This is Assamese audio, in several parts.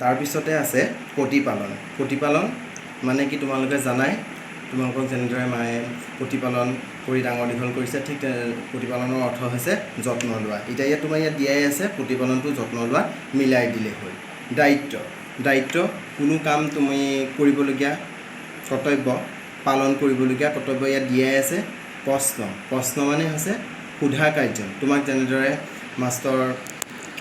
তাৰপিছতে আছে প্ৰতিপালন। প্ৰতিপালন মানে কি তোমালোকে জানাই, তোমালোকক যেনেদৰে মায়ে প্ৰতিপালন কৰি ডাঙৰ দীঘল কৰিছে, ঠিক প্ৰতিপালনৰ অৰ্থ হৈছে যত্ন লোৱা। এতিয়া ইয়াত তোমাৰ ইয়াত দিয়াই আছে প্ৰতিপালনটো যত্ন লোৱা, মিলাই দিলেই হ'ল। দায়িত্ব, দায়িত্ব কোনো কাম তুমি কৰিবলগীয়া কৰ্তব্য, পালন কৰিবলগীয়া কৰ্তব্য ইয়াত দিয়াই আছে। প্ৰশ্ন, প্ৰশ্ন মানে হৈছে সোধা কাৰ্য। তোমাক যেনেদৰে মাষ্টৰ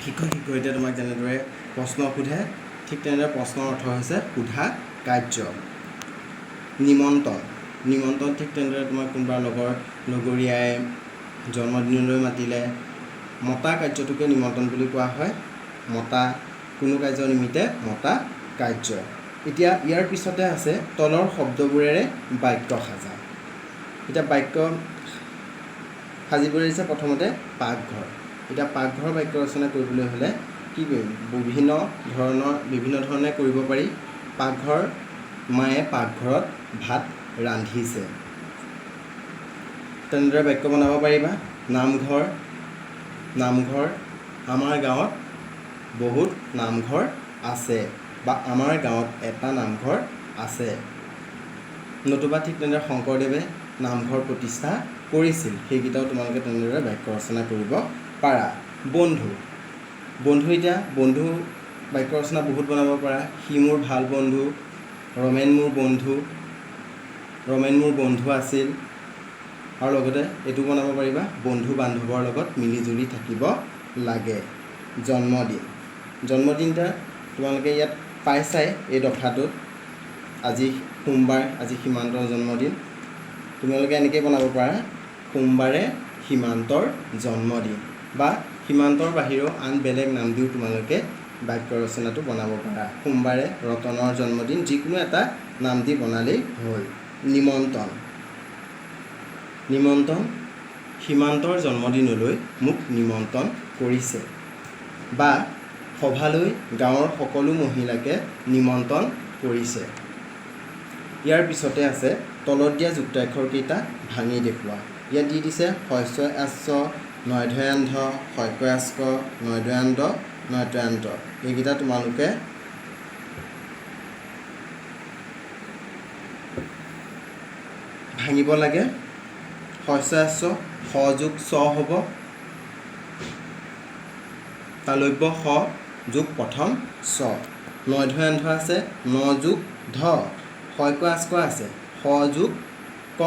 শিক্ষক শিক্ষয়িত্ৰীয়ে তোমাক যেনেদৰে প্ৰশ্ন সোধে, ঠিক তেনেদৰে প্ৰশ্নৰ অৰ্থ হৈছে সোধা কাৰ্য। নিমন্ত্ৰণ, নিমন্ত্ৰণ ঠিক তেনেদৰে তোমাক কোনোবা লগৰীয়াই জন্মদিনলৈ মাতিলে মতা কাৰ্যটোকে নিমন্ত্ৰণ বুলি কোৱা হয়। মতা, কোনো কাৰ্য নিমিত্তে মতা কাৰ্য। এতিয়া ইয়াৰ পিছতে আছে তলৰ শব্দবোৰেৰে বাক্য সাজা। এতিয়া বাক্য সাজিবলৈ দিছে প্ৰথমতে পাকঘৰ। এতিয়া পাকঘৰ বাক্য ৰচনা কৰিবলৈ হ'লে কি কৰিম? বিভিন্ন ধৰণে কৰিব পাৰি। পাকঘৰ, মায়ে পাকঘৰত ভাত ৰান্ধিছে, তেনেদৰে বাক্য বনাব পাৰিবা। নামঘৰ, নামঘৰ, আমাৰ গাঁৱত বহুত নামঘৰ আছে, বা আমাৰ গাঁৱত এটা নামঘৰ আছে। নতুবা ঠিক তেনেদৰে শংকৰদেৱে নামঘৰ প্ৰতিষ্ঠা কৰিছিল, সেইকেইটাও তোমালোকে তেনেদৰে বাক্য ৰচনা কৰিব পাৰা। বন্ধু, বন্ধু, এতিয়া বন্ধু বাক্য ৰচনা বহুত বনাব পাৰা। সি মোৰ ভাল বন্ধু, ৰমেন মোৰ বন্ধু, ৰমেন মোৰ বন্ধু আছিল। আৰু লগতে এইটো বনাব পাৰিবা, বন্ধু বান্ধৱৰ লগত মিলিজুলি থাকিব লাগে। জন্মদিন, জন্মদিনটা তোমালোকে ইয়াত পাইছাই এই দফাটোত। আজি সোমবাৰ, আজি সীমান্তৰ জন্মদিন। তোমালোকে এনেকৈ বনাব পাৰা, সোমবাৰে সীমান্তৰ জন্মদিন, বা সীমান্তৰ বাহিৰেও আন বেলেগ নাম দিও তোমালোকে বাক্য ৰচনাটো বনাব পাৰা। সোমবাৰে ৰতনৰ জন্মদিন, যিকোনো এটা নাম দি বনালেই হ'ল। নিমন্ত্ৰণ, নিমন্ত্ৰণ, সীমান্তৰ জন্মদিনলৈ মোক নিমন্ত্ৰণ কৰিছে, বা সভালৈ গাঁৱৰ সকলো মহিলাকে নিমন্ত্ৰণ কৰিছে। ইয়াৰ পিছতে আছে তলত দিয়া যুক্তাক্ষৰকেইটা ভাঙি দেখুওৱা। ইয়াত দি দিছে হস্ৰ আস্ৰ নয়ধয়ান্ধ, শইকয়াস্ক নয়দয়ান্ত নয়তয়ান্ত। এইকেইটা তোমালোকে ভাঙিব লাগে। হস্ৰ আস্ৰ স যোগ চ হ'ব, তালব্য স যোগ প্ৰথম চ। নয়ধয়ান্ধ আছে ন যোগ ধ, শইকয়াস্ক আছে স যোগ ক,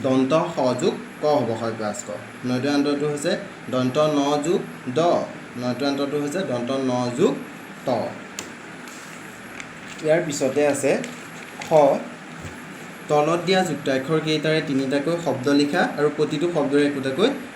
দন্ত স যোগ ক হ'ব শইকয়াস্ক। নয়দয়ান্তটো হৈছে দন্ত ন যোগ দ, নয়তয়ান্তটো হৈছে দন্ত ন যোগ ত। ইয়াৰ পিছতে আছে খ। তলত দিয়া যুক্তাক্ষৰকেইটাৰে তিনিটাকৈ শব্দ লিখা আৰু প্ৰতিটো শব্দৰে একোটাকৈ